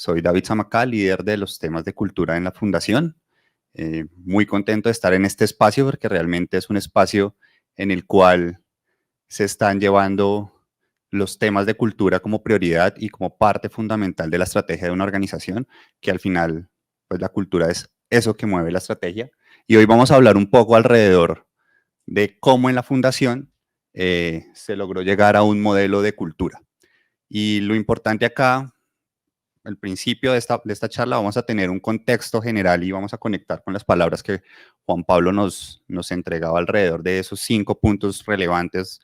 Soy David Zamacá, líder de los temas de cultura en la Fundación. Muy contento de estar en este espacio porque realmente es un espacio en el cual se están llevando los temas de cultura como prioridad y como parte fundamental de la estrategia de una organización, que al final, pues la cultura es eso que mueve la estrategia. Y hoy vamos a hablar un poco alrededor de cómo en la Fundación se logró llegar a un modelo de cultura. Y lo importante acá, al principio de esta charla, vamos a tener un contexto general y vamos a conectar con las palabras que Juan Pablo nos entregaba alrededor de esos 5 puntos relevantes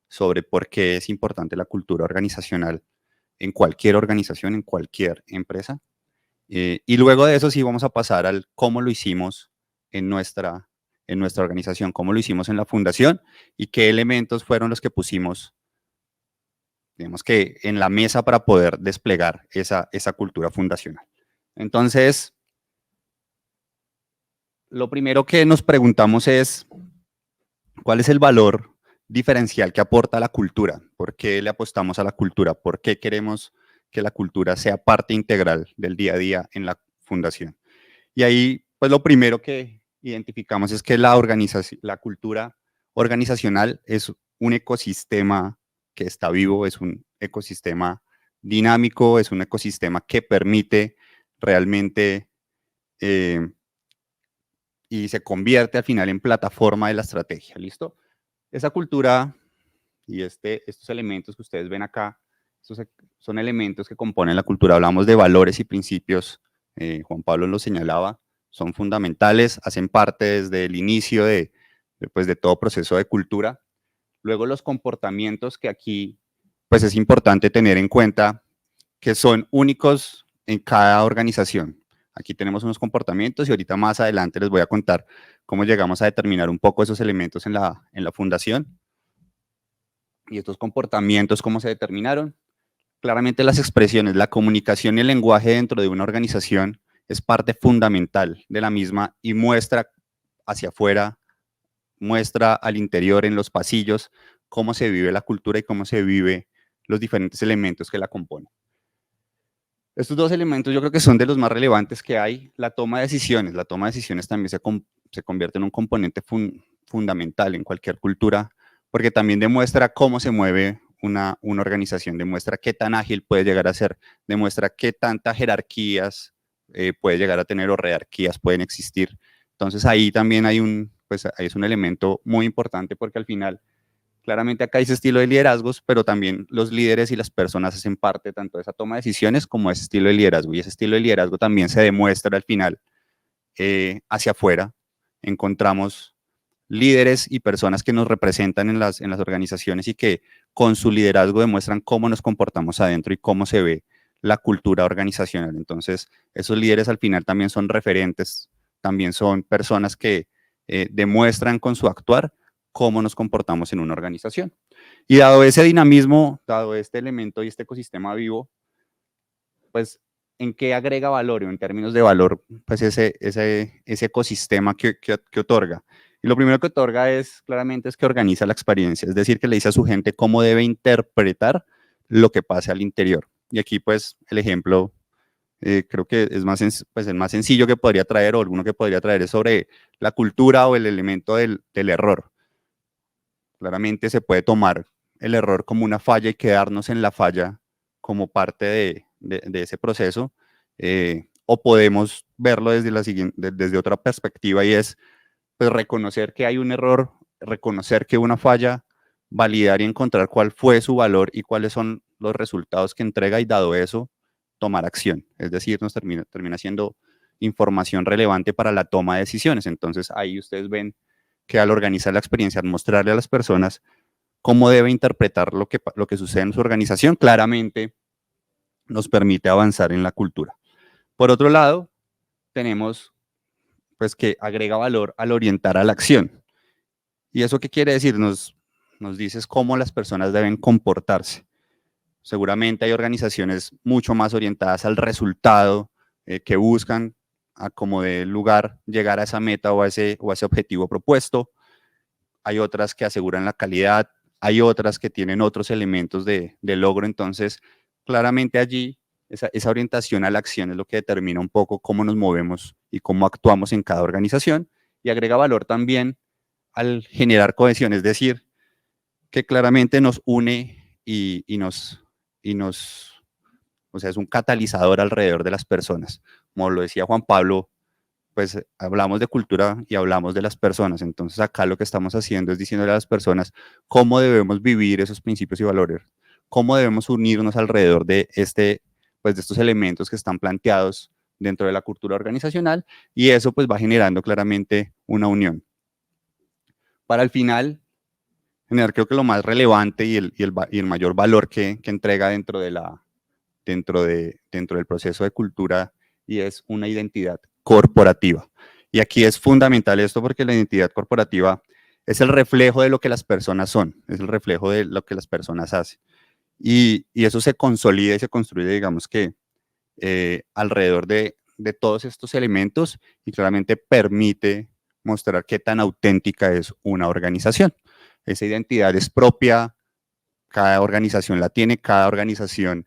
sobre por qué es importante la cultura organizacional en cualquier organización, en cualquier empresa. Y luego de eso sí vamos a pasar al cómo lo hicimos en nuestra organización, cómo lo hicimos en la fundación y qué elementos fueron los que pusimos, digamos que en la mesa para poder desplegar esa cultura fundacional. Entonces, lo primero que nos preguntamos es, ¿cuál es el valor diferencial que aporta la cultura? ¿Por qué le apostamos a la cultura? ¿Por qué queremos que la cultura sea parte integral del día a día en la fundación? Y ahí, pues lo primero que identificamos es que la cultura organizacional es un ecosistema que está vivo, es un ecosistema dinámico, es un ecosistema que permite realmente y se convierte al final en plataforma de la estrategia, ¿listo? Esa cultura y estos elementos que ustedes ven acá, son elementos que componen la cultura. Hablamos de valores y principios, Juan Pablo lo señalaba, son fundamentales, hacen parte desde el inicio pues, de todo proceso de cultura. Luego los comportamientos que aquí pues es importante tener en cuenta que son únicos en cada organización. Aquí tenemos unos comportamientos y ahorita más adelante les voy a contar cómo llegamos a determinar un poco esos elementos en la fundación. Y estos comportamientos, ¿cómo se determinaron? Claramente las expresiones, la comunicación y el lenguaje dentro de una organización es parte fundamental de la misma y muestra hacia afuera, muestra al interior, en los pasillos, cómo se vive la cultura y cómo se vive los diferentes elementos que la componen. Estos dos elementos yo creo que son de los más relevantes que hay. La toma de decisiones. La toma de decisiones también se convierte en un componente fundamental en cualquier cultura, porque también demuestra cómo se mueve una organización, demuestra qué tan ágil puede llegar a ser, demuestra qué tantas jerarquías puede llegar a tener o jerarquías pueden existir. Entonces ahí también pues ahí es un elemento muy importante porque al final claramente acá dice estilo de liderazgos, pero también los líderes y las personas hacen parte tanto de esa toma de decisiones como de ese estilo de liderazgo. Y ese estilo de liderazgo también se demuestra al final hacia afuera. Encontramos líderes y personas que nos representan en las organizaciones y que con su liderazgo demuestran cómo nos comportamos adentro y cómo se ve la cultura organizacional. Entonces, esos líderes al final también son referentes, también son personas que demuestran con su actuar cómo nos comportamos en una organización. Y dado ese dinamismo, dado este elemento y este ecosistema vivo, pues, ¿en qué agrega valor o en términos de valor, pues, ese ecosistema que otorga? Y lo primero que otorga claramente es que organiza la experiencia, es decir, que le dice a su gente cómo debe interpretar lo que pasa al interior. Y aquí, pues, el ejemplo creo que es pues, el más sencillo que podría traer o alguno que podría traer es sobre la cultura o el elemento del error. Claramente se puede tomar el error como una falla y quedarnos en la falla como parte de ese proceso, o podemos verlo desde otra perspectiva y es pues, reconocer que hay un error, reconocer que una falla, validar y encontrar cuál fue su valor y cuáles son los resultados que entrega y dado eso, tomar acción. Es decir, nos termina siendo información relevante para la toma de decisiones. Entonces ahí ustedes ven que al organizar la experiencia, al mostrarle a las personas cómo debe interpretar lo que sucede en su organización, claramente nos permite avanzar en la cultura. Por otro lado, tenemos pues que agrega valor al orientar a la acción. ¿Y eso qué quiere decir? Nos dices cómo las personas deben comportarse. Seguramente hay organizaciones mucho más orientadas al resultado, que buscan a como de lugar llegar a esa meta o a ese objetivo propuesto. Hay otras que aseguran la calidad, hay otras que tienen otros elementos de logro. Entonces, claramente allí esa orientación a la acción es lo que determina un poco cómo nos movemos y cómo actuamos en cada organización, y agrega valor también al generar cohesión, es decir, que claramente nos une o sea, es un catalizador alrededor de las personas. Como lo decía Juan Pablo, pues hablamos de cultura y hablamos de las personas. Entonces acá lo que estamos haciendo es diciéndole a las personas cómo debemos vivir esos principios y valores, cómo debemos unirnos alrededor de pues de estos elementos que están planteados dentro de la cultura organizacional, y eso pues va generando claramente una unión. Para el final, generar creo que lo más relevante y el mayor valor que entrega dentro del proceso de cultura, y es una identidad corporativa. Y aquí es fundamental esto porque la identidad corporativa es el reflejo de lo que las personas son, es el reflejo de lo que las personas hacen. Y eso se consolida y se construye, digamos que, alrededor de todos estos elementos, y claramente permite mostrar qué tan auténtica es una organización. Esa identidad es propia, cada organización la tiene, cada organización,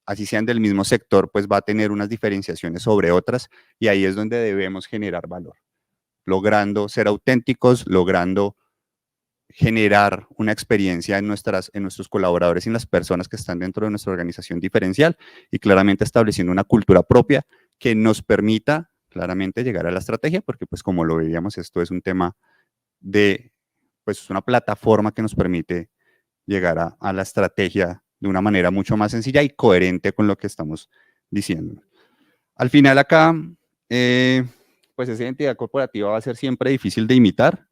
así sean del mismo sector, pues va a tener unas diferenciaciones sobre otras, y ahí es donde debemos generar valor, logrando ser auténticos, logrando generar una experiencia en nuestros colaboradores y en las personas que están dentro de nuestra organización diferencial, y claramente estableciendo una cultura propia que nos permita claramente llegar a la estrategia, porque pues como lo veíamos, esto es un tema pues es una plataforma que nos permite llegar a la estrategia de una manera mucho más sencilla y coherente con lo que estamos diciendo. Al final acá, pues esa identidad corporativa va a ser siempre difícil de imitar,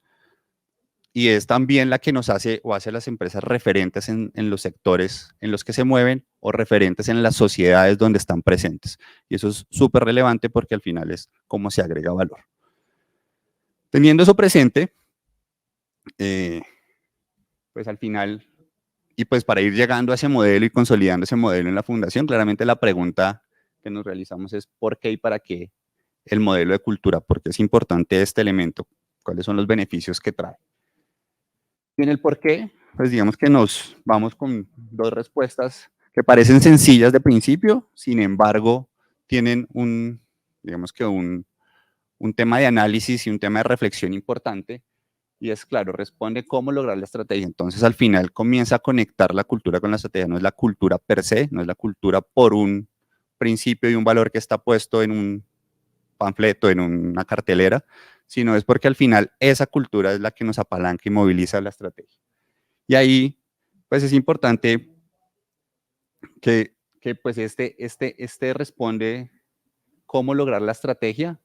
y es también la que nos hace o hace a las empresas referentes en los sectores en los que se mueven, o referentes en las sociedades donde están presentes. Y eso es súper relevante porque al final es cómo se agrega valor. Teniendo eso presente, pues al final, y pues para ir llegando a ese modelo y consolidando ese modelo en la fundación, claramente la pregunta que nos realizamos es ¿por qué y para qué el modelo de cultura? ¿Por qué es importante este elemento? ¿Cuáles son los beneficios que trae? Y en el por qué, pues digamos que nos vamos con dos respuestas que parecen sencillas de principio, sin embargo, tienen digamos que un tema de análisis y un tema de reflexión importante, y es claro, responde cómo lograr la estrategia. Entonces, al final comienza a conectar la cultura con la estrategia. No es la cultura per se, no es la cultura por un principio y un valor que está puesto en un panfleto, en una cartelera, sino es porque al final esa cultura es la que nos apalanca y moviliza la estrategia. Y ahí, pues es importante que pues responde cómo lograr la estrategia,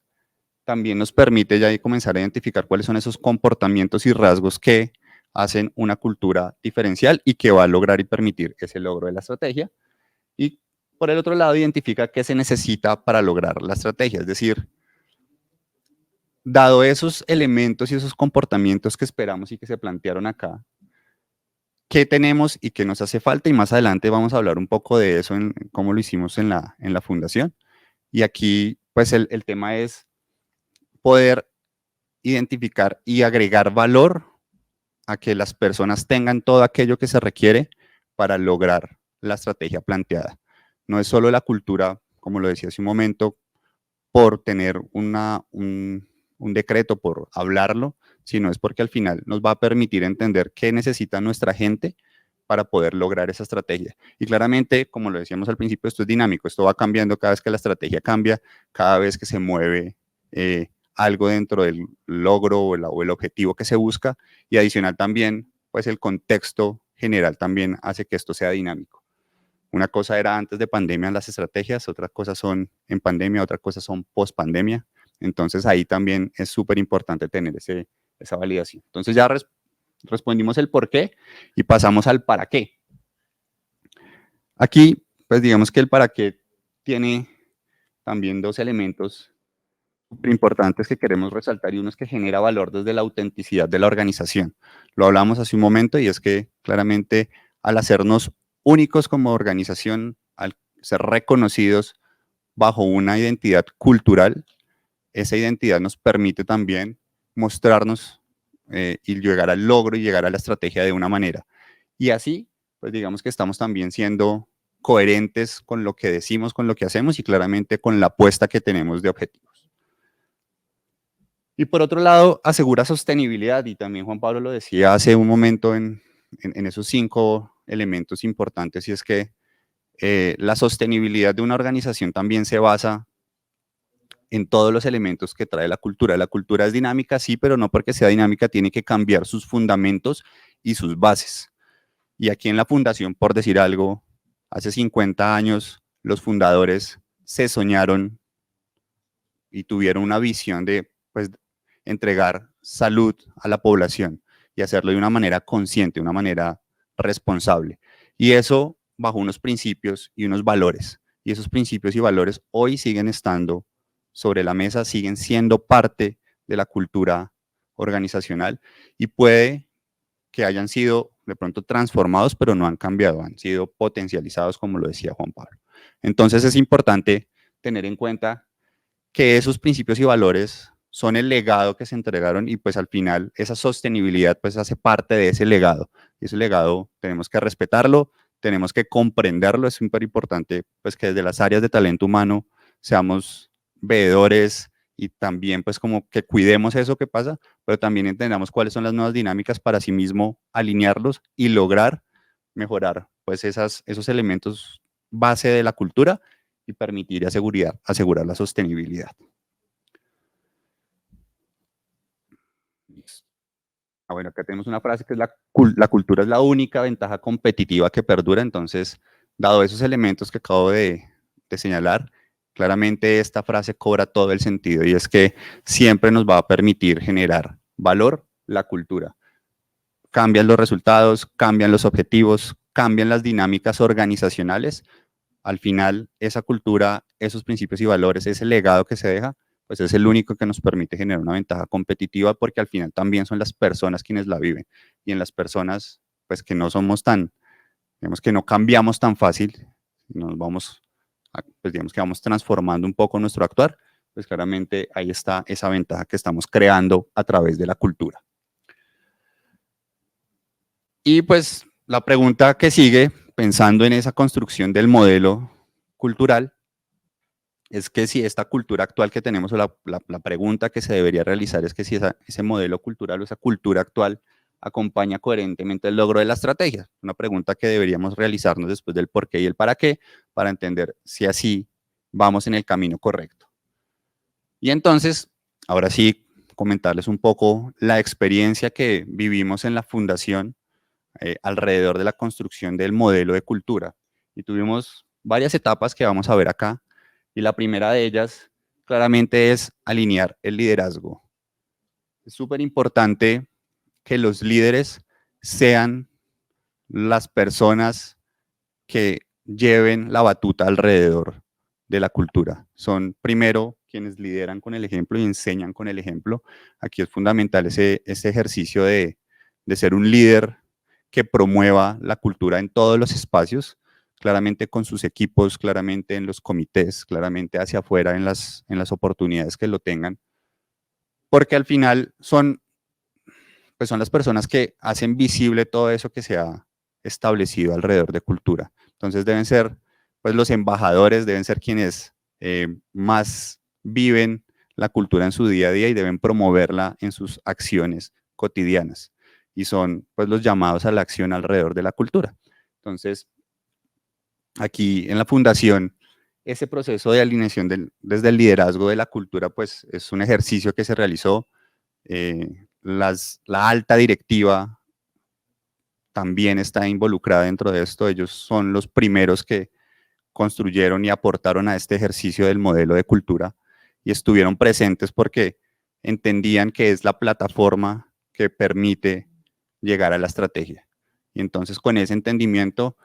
también nos permite ya comenzar a identificar cuáles son esos comportamientos y rasgos que hacen una cultura diferencial y que va a lograr y permitir ese logro de la estrategia. Y por el otro lado, identifica qué se necesita para lograr la estrategia, es decir, dado esos elementos y esos comportamientos que esperamos y que se plantearon acá, qué tenemos y qué nos hace falta, y más adelante vamos a hablar un poco de eso, en cómo lo hicimos en la fundación. Y aquí, pues el tema es poder identificar y agregar valor a que las personas tengan todo aquello que se requiere para lograr la estrategia planteada. No es solo la cultura, como lo decía hace un momento, por tener un decreto, por hablarlo, sino es porque al final nos va a permitir entender qué necesita nuestra gente para poder lograr esa estrategia. Y claramente, como lo decíamos al principio, esto es dinámico, esto va cambiando cada vez que la estrategia cambia, cada vez que se mueve algo dentro del logro o el objetivo que se busca, y adicional también, pues el contexto general también hace que esto sea dinámico. Una cosa era antes de pandemia las estrategias, otra cosa son en pandemia, otra cosa son post pandemia. Entonces ahí también es súper importante tener esa validación. Entonces ya respondimos el por qué y pasamos al para qué. Aquí, pues digamos que el para qué tiene también dos elementos súper importantes que queremos resaltar, y uno es que genera valor desde la autenticidad de la organización. Lo hablamos hace un momento, y es que claramente al hacernos únicos como organización, al ser reconocidos bajo una identidad cultural, esa identidad nos permite también mostrarnos y llegar al logro y llegar a la estrategia de una manera. Y así, pues digamos que estamos también siendo coherentes con lo que decimos, con lo que hacemos y claramente con la apuesta que tenemos de objetivos. Y por otro lado, asegura sostenibilidad, y también Juan Pablo lo decía hace un momento en esos 5 elementos importantes, y es que la sostenibilidad de una organización también se basa en todos los elementos que trae la cultura. La cultura es dinámica, sí, pero no porque sea dinámica tiene que cambiar sus fundamentos y sus bases. Y aquí en la fundación, por decir algo, hace 50 años los fundadores se soñaron y tuvieron una visión de pues, entregar salud a la población y hacerlo de una manera consciente, de una manera responsable. Y eso bajo unos principios y unos valores. Y esos principios y valores hoy siguen estando sobre la mesa, siguen siendo parte de la cultura organizacional y puede que hayan sido de pronto transformados, pero no han cambiado, han sido potencializados, como lo decía Juan Pablo. Entonces es importante tener en cuenta que esos principios y valores son el legado que se entregaron y pues al final esa sostenibilidad pues hace parte de ese legado. Y ese legado tenemos que respetarlo, tenemos que comprenderlo, es súper importante pues que desde las áreas de talento humano seamos veedores y también pues como que cuidemos eso que pasa, pero también entendamos cuáles son las nuevas dinámicas para sí mismo alinearlos y lograr mejorar pues esos elementos base de la cultura y permitir y asegurar la sostenibilidad. Bueno, acá tenemos una frase que es la cultura es la única ventaja competitiva que perdura, entonces, dado esos elementos que acabo de señalar, claramente esta frase cobra todo el sentido y es que siempre nos va a permitir generar valor la cultura. Cambian los resultados, cambian los objetivos, cambian las dinámicas organizacionales. Al final, esa cultura, esos principios y valores, ese legado que se deja, pues es el único que nos permite generar una ventaja competitiva porque al final también son las personas quienes la viven. Y en las personas, pues que no somos tan, digamos que no cambiamos tan fácil, nos vamos, pues digamos que vamos transformando un poco nuestro actuar, pues claramente ahí está esa ventaja que estamos creando a través de la cultura. Y pues la pregunta que sigue, pensando en esa construcción del modelo cultural, es que si esta cultura actual que tenemos, o la pregunta que se debería realizar es que si ese modelo cultural o esa cultura actual acompaña coherentemente el logro de la estrategia. Una pregunta que deberíamos realizarnos después del por qué y el para qué, para entender si así vamos en el camino correcto. Y entonces, ahora sí, comentarles un poco la experiencia que vivimos en la fundación alrededor de la construcción del modelo de cultura. Y tuvimos varias etapas que vamos a ver acá. Y la primera de ellas claramente es alinear el liderazgo. Es súper importante que los líderes sean las personas que lleven la batuta alrededor de la cultura. Son primero quienes lideran con el ejemplo y enseñan con el ejemplo. Aquí es fundamental ese ejercicio de ser un líder que promueva la cultura en todos los espacios, claramente con sus equipos, claramente en los comités, claramente hacia afuera en las oportunidades que lo tengan, porque al final pues son las personas que hacen visible todo eso que se ha establecido alrededor de cultura. Entonces deben ser pues los embajadores, deben ser quienes más viven la cultura en su día a día y deben promoverla en sus acciones cotidianas. Y son pues los llamados a la acción alrededor de la cultura. Entonces, aquí en la fundación, ese proceso de alineación desde el liderazgo de la cultura, pues es un ejercicio que se realizó. La alta directiva también está involucrada dentro de esto. Ellos son los primeros que construyeron y aportaron a este ejercicio del modelo de cultura y estuvieron presentes porque entendían que es la plataforma que permite llegar a la estrategia. Y entonces con ese entendimiento,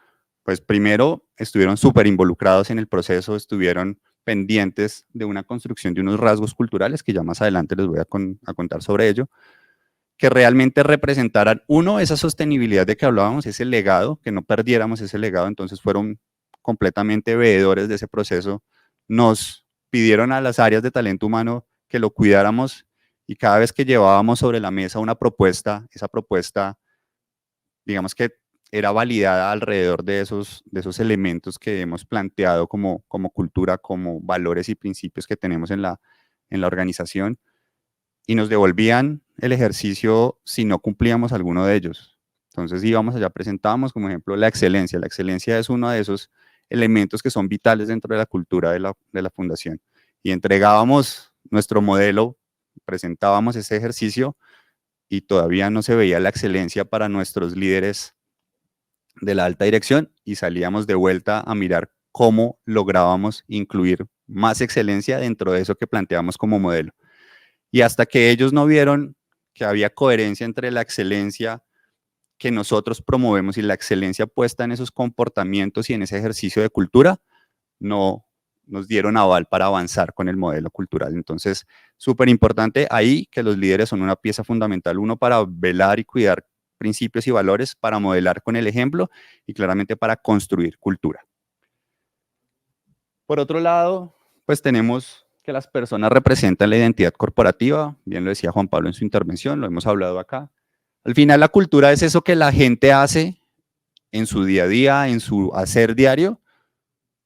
pues primero estuvieron súper involucrados en el proceso, estuvieron pendientes de una construcción de unos rasgos culturales que ya más adelante les voy a contar sobre ello, que realmente representaran, uno, esa sostenibilidad de que hablábamos, ese legado, que no perdiéramos ese legado, entonces fueron completamente veedores de ese proceso, nos pidieron a las áreas de talento humano que lo cuidáramos y cada vez que llevábamos sobre la mesa una propuesta, esa propuesta, digamos que era validada alrededor de esos elementos que hemos planteado como cultura, como valores y principios que tenemos en la organización, y nos devolvían el ejercicio si no cumplíamos alguno de ellos. Entonces íbamos allá, presentábamos como ejemplo la excelencia. La excelencia es uno de esos elementos que son vitales dentro de la cultura de la fundación. Y entregábamos nuestro modelo, presentábamos ese ejercicio y todavía no se veía la excelencia para nuestros líderes de la alta dirección y salíamos de vuelta a mirar cómo lográbamos incluir más excelencia dentro de eso que planteamos como modelo. Y hasta que ellos no vieron que había coherencia entre la excelencia que nosotros promovemos y la excelencia puesta en esos comportamientos y en ese ejercicio de cultura, no nos dieron aval para avanzar con el modelo cultural. Entonces, súper importante ahí que los líderes son una pieza fundamental, uno para velar y cuidar principios y valores, para modelar con el ejemplo y claramente para construir cultura. Por otro lado, pues tenemos que las personas representan la identidad corporativa, bien lo decía Juan Pablo en su intervención, lo hemos hablado acá. Al final la cultura es eso que la gente hace en su día a día, en su hacer diario,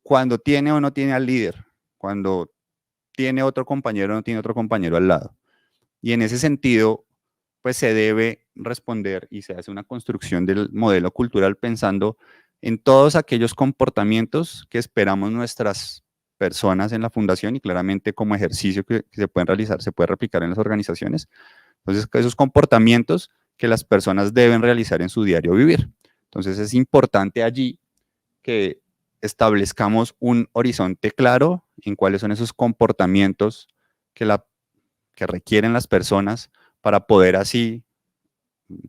cuando tiene o no tiene al líder, cuando tiene otro compañero o no tiene otro compañero al lado. Y en ese sentido, pues se debe responder y se hace una construcción del modelo cultural pensando en todos aquellos comportamientos que esperamos nuestras personas en la fundación y claramente como ejercicio que se pueden realizar, se puede replicar en las organizaciones. Entonces, esos comportamientos que las personas deben realizar en su diario vivir. Entonces, es importante allí que establezcamos un horizonte claro en cuáles son esos comportamientos que requieren las personas para poder así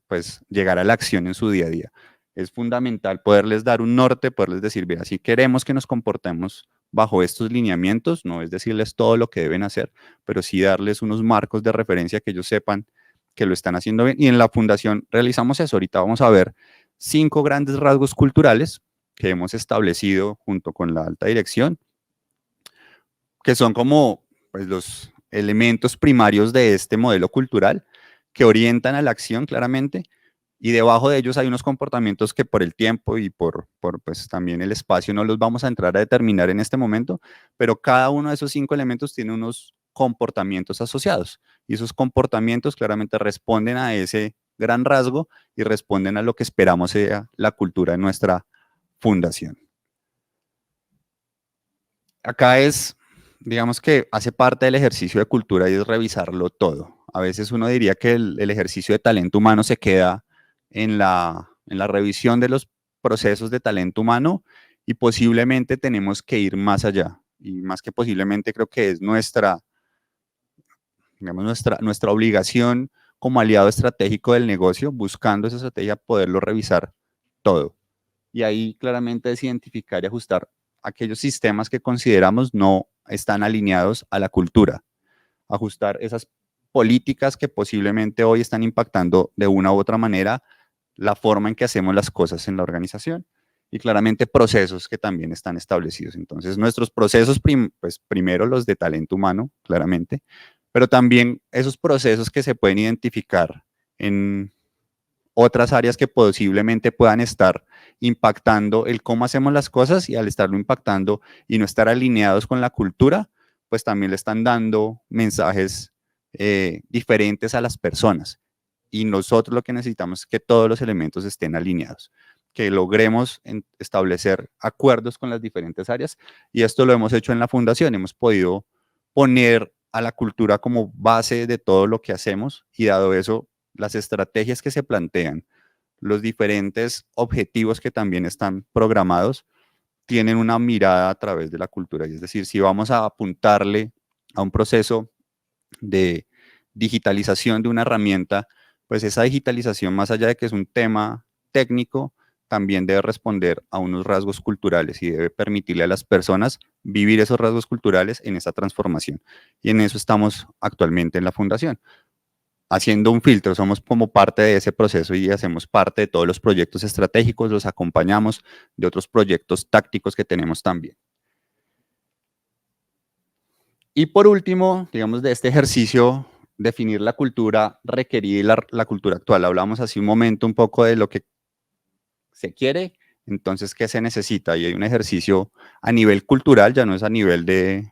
pues llegar a la acción en su día a día. Es fundamental poderles dar un norte, poderles decir, mira, si queremos que nos comportemos bajo estos lineamientos, no es decirles todo lo que deben hacer, pero sí darles unos marcos de referencia que ellos sepan que lo están haciendo bien. Y en la fundación realizamos eso. Ahorita vamos a ver 5 grandes rasgos culturales que hemos establecido junto con la alta dirección, que son como pues, los elementos primarios de este modelo cultural que orientan a la acción claramente, y debajo de ellos hay unos comportamientos que por el tiempo y por pues, también el espacio no los vamos a entrar a determinar en este momento, pero cada uno de esos 5 elementos tiene unos comportamientos asociados, y esos comportamientos claramente responden a ese gran rasgo y responden a lo que esperamos sea la cultura de nuestra fundación. Acá es, digamos que hace parte del ejercicio de cultura y es revisarlo todo. A veces uno diría que el ejercicio de talento humano se queda en la revisión de los procesos de talento humano y posiblemente tenemos que ir más allá. Y más que posiblemente creo que es nuestra obligación como aliado estratégico del negocio, buscando esa estrategia, poderlo revisar todo. Y ahí claramente es identificar y ajustar aquellos sistemas que consideramos no están alineados a la cultura. Ajustar esas políticas que posiblemente hoy están impactando de una u otra manera la forma en que hacemos las cosas en la organización. Y claramente procesos que también están establecidos. Entonces, nuestros procesos, pues primero los de talento humano, claramente, pero también esos procesos que se pueden identificar en otras áreas que posiblemente puedan estar impactando el cómo hacemos las cosas, y al estarlo impactando y no estar alineados con la cultura, pues también le están dando mensajes diferentes a las personas. Y nosotros lo que necesitamos es que todos los elementos estén alineados, que logremos establecer acuerdos con las diferentes áreas, y esto lo hemos hecho en la fundación. Hemos podido poner a la cultura como base de todo lo que hacemos, y dado eso, las estrategias que se plantean, los diferentes objetivos que también están programados, tienen una mirada a través de la cultura. Y es decir, si vamos a apuntarle a un proceso de digitalización de una herramienta, pues esa digitalización, más allá de que es un tema técnico, también debe responder a unos rasgos culturales y debe permitirle a las personas vivir esos rasgos culturales en esa transformación. Y en eso estamos actualmente en la fundación, haciendo un filtro. Somos como parte de ese proceso y hacemos parte de todos los proyectos estratégicos, los acompañamos de otros proyectos tácticos que tenemos también. Y por último, digamos, de este ejercicio, definir la cultura requerida y la cultura actual. Hablamos hace un momento un poco de lo que se quiere, entonces, ¿qué se necesita? Y hay un ejercicio a nivel cultural, ya no es a nivel de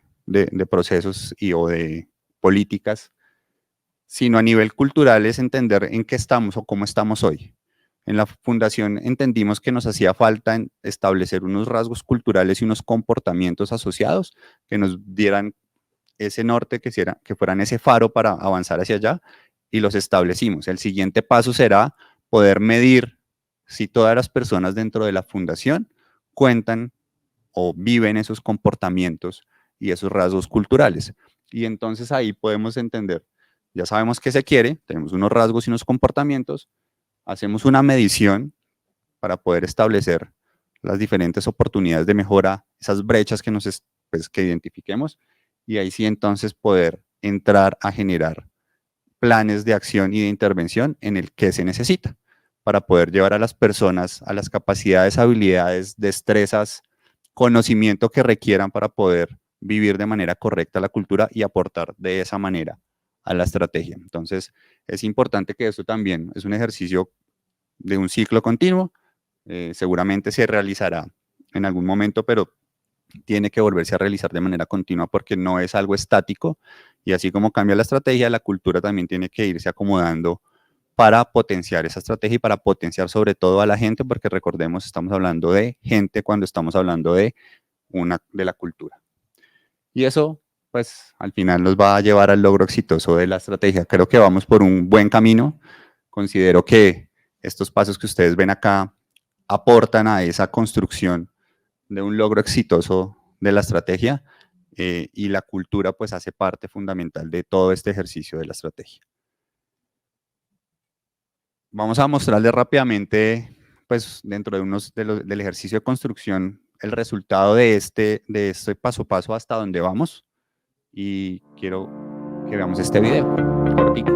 procesos o de políticas, sino a nivel cultural es entender en qué estamos o cómo estamos hoy. En la fundación entendimos que nos hacía falta establecer unos rasgos culturales y unos comportamientos asociados que nos dieran ese norte, que fueran ese faro para avanzar hacia allá, y los establecimos. El siguiente paso será poder medir si todas las personas dentro de la fundación cuentan o viven esos comportamientos y esos rasgos culturales. Y entonces ahí podemos entender, ya sabemos qué se quiere, tenemos unos rasgos y unos comportamientos, hacemos una medición para poder establecer las diferentes oportunidades de mejora, esas brechas que identifiquemos, y ahí sí entonces poder entrar a generar planes de acción y de intervención en el que se necesita para poder llevar a las personas a las capacidades, habilidades, destrezas, conocimiento que requieran para poder vivir de manera correcta la cultura y aportar de esa manera a la estrategia. Entonces, es importante que esto también es un ejercicio de un ciclo continuo, seguramente se realizará en algún momento, pero tiene que volverse a realizar de manera continua porque no es algo estático, y así como cambia la estrategia, la cultura también tiene que irse acomodando para potenciar esa estrategia y para potenciar sobre todo a la gente, porque recordemos, estamos hablando de gente cuando estamos hablando de la cultura. Y eso, pues, al final nos va a llevar al logro exitoso de la estrategia. Creo que vamos por un buen camino. Considero que estos pasos que ustedes ven acá aportan a esa construcción de un logro exitoso de la estrategia, y la cultura pues hace parte fundamental de todo este ejercicio de la estrategia. Vamos a mostrarles rápidamente, pues dentro del ejercicio de construcción, el resultado de este paso a paso hasta donde vamos, y quiero que veamos este video cortico.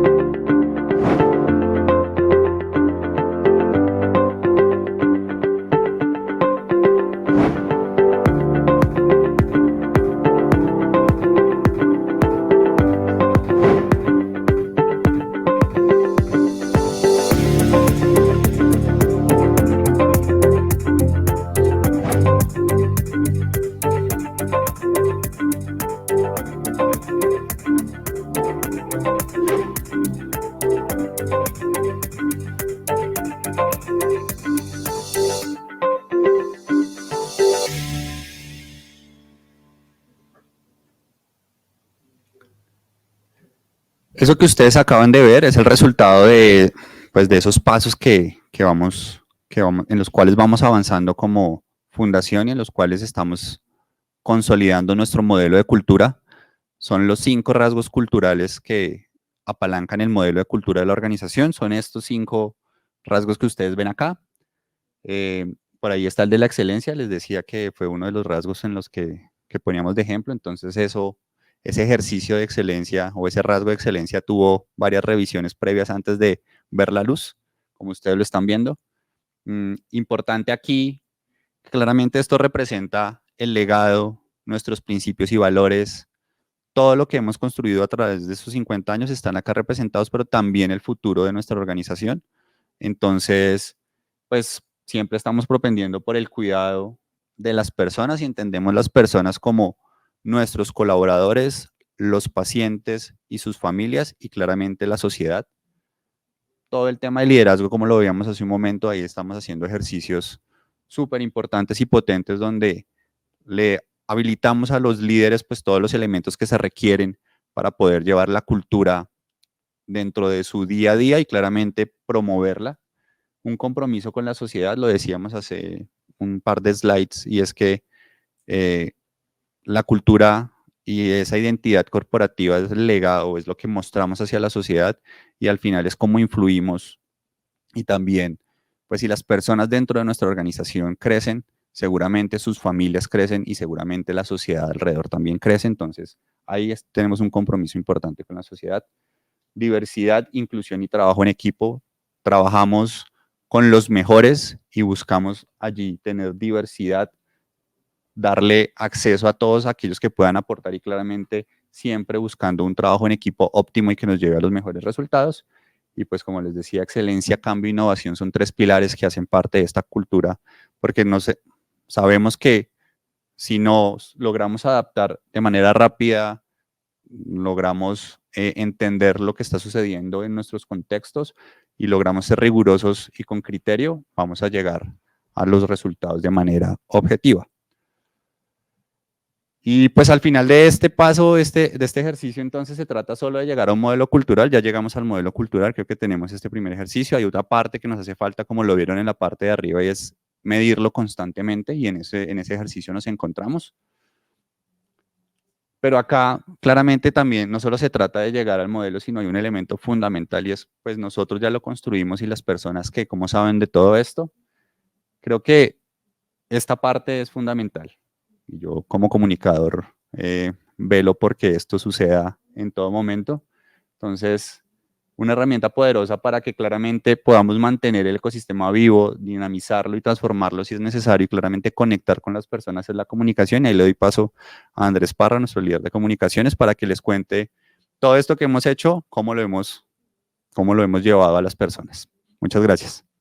Eso que ustedes acaban de ver es el resultado pues, de esos pasos en los cuales vamos avanzando como fundación y en los cuales estamos consolidando nuestro modelo de cultura. Son los 5 rasgos culturales que apalancan el modelo de cultura de la organización. Son estos 5 rasgos que ustedes ven acá. Por ahí está el de la excelencia. Les decía que fue uno de los rasgos en los que poníamos de ejemplo. Entonces ese ejercicio de excelencia o ese rasgo de excelencia tuvo varias revisiones previas antes de ver la luz, como ustedes lo están viendo. Importante aquí, claramente esto representa el legado, nuestros principios y valores. Todo lo que hemos construido a través de esos 50 años están acá representados, pero también el futuro de nuestra organización. Entonces, pues siempre estamos propendiendo por el cuidado de las personas y entendemos las personas como nuestros colaboradores, los pacientes y sus familias, y claramente la sociedad. Todo el tema de liderazgo, como lo veíamos hace un momento, ahí estamos haciendo ejercicios súper importantes y potentes donde le habilitamos a los líderes pues todos los elementos que se requieren para poder llevar la cultura dentro de su día a día y claramente promoverla. Un compromiso con la sociedad, lo decíamos hace un par de slides, y es que la cultura y esa identidad corporativa es el legado, es lo que mostramos hacia la sociedad, y al final es cómo influimos. Y también, pues si las personas dentro de nuestra organización crecen, seguramente sus familias crecen y seguramente la sociedad alrededor también crece. Entonces, ahí tenemos un compromiso importante con la sociedad. Diversidad, inclusión y trabajo en equipo. Trabajamos con los mejores y buscamos allí tener diversidad, darle acceso a todos aquellos que puedan aportar, y claramente siempre buscando un trabajo en equipo óptimo y que nos lleve a los mejores resultados. Y pues como les decía, excelencia, cambio e innovación son tres pilares que hacen parte de esta cultura, porque no sé, sabemos que si nos logramos adaptar de manera rápida, logramos entender lo que está sucediendo en nuestros contextos y logramos ser rigurosos y con criterio, vamos a llegar a los resultados de manera objetiva. Y pues al final de este paso, de este ejercicio, entonces se trata solo de llegar a un modelo cultural. Ya llegamos al modelo cultural, creo que tenemos este primer ejercicio. Hay otra parte que nos hace falta, como lo vieron en la parte de arriba, y es medirlo constantemente, y en ese ejercicio nos encontramos. Pero acá claramente también no solo se trata de llegar al modelo, sino hay un elemento fundamental y es, pues nosotros ya lo construimos y las personas que, como saben de todo esto, creo que esta parte es fundamental. Y yo como comunicador velo porque esto suceda en todo momento. Entonces, una herramienta poderosa para que claramente podamos mantener el ecosistema vivo, dinamizarlo y transformarlo si es necesario y claramente conectar con las personas es la comunicación. Y ahí le doy paso a Andrés Parra, nuestro líder de comunicaciones, para que les cuente todo esto que hemos hecho, cómo lo hemos llevado a las personas. Muchas gracias.